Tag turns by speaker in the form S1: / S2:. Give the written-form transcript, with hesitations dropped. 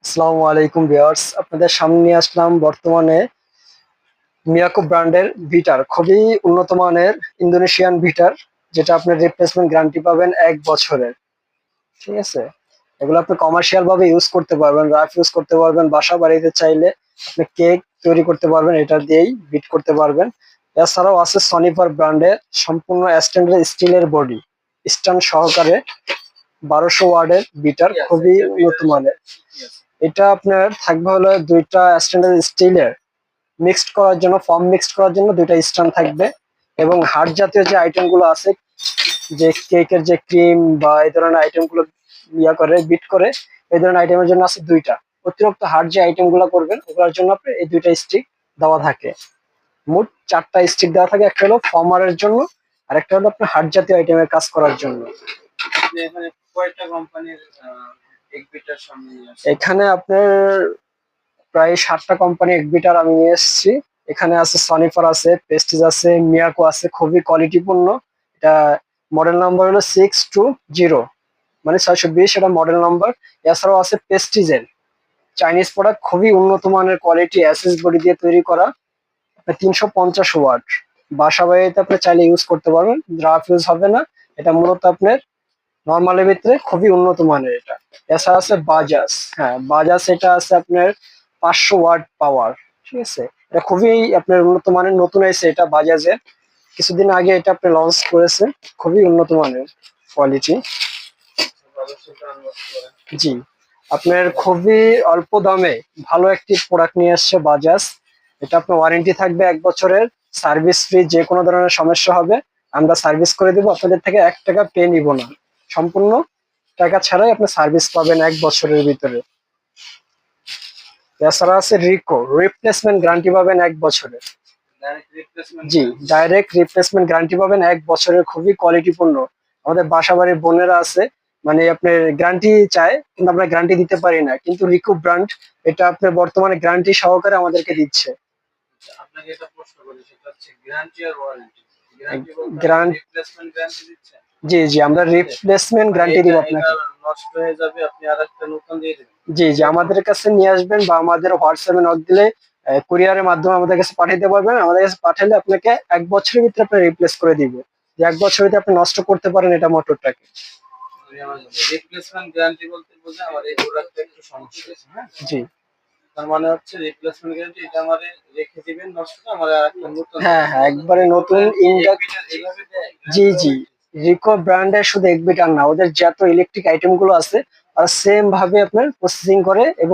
S1: আসসালামু আলাইকুম ভিউয়ার্স, আপনাদের সামনে নিয়ে আসলাম বর্তমানে মিয়াকো ব্র্যান্ডের ভিটার, খুবই উন্নত মানের ইন্দোনেশিয়ান ভিটার, যেটা আপনার রিপ্লেসমেন্ট গ্যারান্টি পাবেন 1 বছরের। ঠিক আছে, এগুলো আপনি কমার্শিয়াল ভাবে ইউজ করতে পারবেন, রাফ ইউজ করতে পারবেন, বাসা বাড়িতে চাইলে আপনি কেক তৈরি করতে পারবেন, এটা দিয়েই বিট করতে পারবেন। এছাড়াও আছে সনিফার ব্র্যান্ডের সম্পূর্ণ স্টেনলেস স্টিলের বডি, স্ট্যান্ড সহকারে 1200 ওয়াটের বিটার, খুবই উন্নত মানের। এটা আপনার থাকবে হলো দুইটা স্টেনলেস স্টিলের মিক্সড করার জন্য, ফর্ম মিক্সড করার জন্য দুইটা স্ট্যান্ড থাকবে। এবং হার্ড জাতীয় যে আইটেম গুলো আছে, যে কেকের যে ক্রিম বা এই ধরনের আইটেম গুলো করে বিট করে, এই ধরনের আইটেমের জন্য আছে দুইটা। অতিরিক্ত হার্ড যে আইটেম গুলো করবেন ওগুলোর জন্য আপনার এই দুইটা স্টিক দেওয়া থাকে। মোট 4টা স্টিক দেওয়া থাকে, একটা হলো ফর্মারের জন্য আর একটা হলো আপনার হার্ড জাতীয় আইটেমের কাজ করার জন্য।
S2: এখানে কয়টা কোম্পানির এক্সবিটার সামনে আছে?
S1: এখানে আপনার প্রায় 7টা কোম্পানি এক্সবিটার আমি নিয়ে এসেছি। এখানে আছে সনিফার, আছে প্রেস্টিজ, আছে মিয়াকো, আছে খুবই কোয়ালিটিপূর্ণ। এটা মডেল নাম্বার হলো 620, মানে 620, এটা মডেল নাম্বার। এছাড়াও আছে প্রেস্টিজের চাইনিজ প্রোডাক্ট, খুবই উন্নত মানের কোয়ালিটি, অ্যাসেস বডি দিয়ে তৈরি করা। আপনার 350 ওয়াট, বাসা বাড়িতে আপনি চাইলে ইউজ করতে পারবেন, রাফ ইউজ হবে না। এটা মূলত আপনার নর্মালের ভিতরে খুবই উন্নত মানের এটা। এছাড়া আছে বাজাজ, হ্যাঁ বাজাজ, এটা আছে আপনার 500 ওয়াট পাওয়ার। ঠিক আছে, এটা খুবই আপনার উন্নত মানের, নতুন এসে এটা বাজাজের, কিছুদিন আগে এটা আপনি লঞ্চ করেছে, খুবই উন্নত মানের কোয়ালিটি। জি, আপনার খুবই অল্প দামে ভালো একটি প্রোডাক্ট নিয়ে আসছে বাজাজ। এটা আপনার ওয়ারেন্টি থাকবে 1 বছরের, সার্ভিস ফ্রি, যে কোনো ধরনের সমস্যা হবে আমরা সার্ভিস করে দেবো, আপনাদের থেকে 1 টাকা পে নিব না, সম্পূর্ণ টাকা ছাড়াই আপনি সার্ভিস পাবেন 1 বছরের ভিতরে। এছাড়া আছে রিকো, রিপ্লেসমেন্ট গ্যারান্টি পাবেন 1 বছরের।
S2: ডাইরেক্ট রিপ্লেসমেন্ট
S1: জি, ডাইরেক্ট রিপ্লেসমেন্ট গ্যারান্টি পাবেন 1 বছরের, খুবই কোয়ালিটিপূর্ণ। আমাদের বাসা বাড়ির বোনেরা আছে, মানে আপনার গ্যারান্টি চায় কিন্তু আমরা গ্যারান্টি দিতে পারি না, কিন্তু রিকো ব্র্যান্ড এটা আপনার বর্তমানে গ্যারান্টি সহকারে আমাদেরকে দিচ্ছে।
S2: আপনাকে এটা প্রশ্ন করি, সেটা হচ্ছে গ্যারান্টি আর ওয়ারেন্টি। গ্যারান্টি বলতে আপনি
S1: গ্যারান্টি,
S2: রিপ্লেসমেন্ট গ্যারান্টি দিচ্ছেন?
S1: জি জি, আমরা
S2: ঠিক আছে,
S1: রিপ্লেসমেন্ট
S2: মানে
S1: গ্যারান্টি
S2: এটা
S1: দিব
S2: এটা
S1: আপনাকে।
S2: নষ্ট হয়ে যাবে, আপনি আরেকটা নতুন দিয়ে দিবেন,
S1: জি জি,
S2: এরকম?
S1: আমাদের কাছে নিয়ে আসবেন বা আমাদের হোয়াটসঅ্যাপে নক দিলে কুরিয়ারের মাধ্যমে আমাদের কাছে পাঠাইতে পারবেন। আমাদের কাছে পাঠালে আপনাকে 1 বছরের ভিতরে আপনি রিপ্লেস করে দিব, যে 1 বছর ভিতরে আপনি নষ্ট করতে পারেন এটা মোটরটাকে।
S2: রিপ্লেসমেন্ট গ্যারান্টি বলতে বোঝায় আমার এই প্রোডাক্টটা একটু সমস্যা হয়েছে, হ্যাঁ?
S1: জি,
S2: তার মানে হচ্ছে রিপ্লেসমেন্ট গ্যারান্টি, এটা আমারে রেখে দিবেন, নষ্টটা আমারে আরেকটা নতুন
S1: হ্যাঁ
S2: দিবেন।
S1: হ্যাঁ, একবারে
S2: রিকো
S1: নতুন
S2: ব্র্যান্ড কি এক
S1: ইন্ডাক্ট।
S2: মিটার এইভাবে দেয়
S1: জি
S2: গ্যারান্টি
S1: জি,
S2: ওয়ারেন্টি?
S1: রিকো ব্র্যান্ডের শুধু এক্সবিটার না, ওদের যত ইলেকট্রিক আইটেম গুলো আছে আর সেম ভাবে আপনার প্রসেসিং করে এবং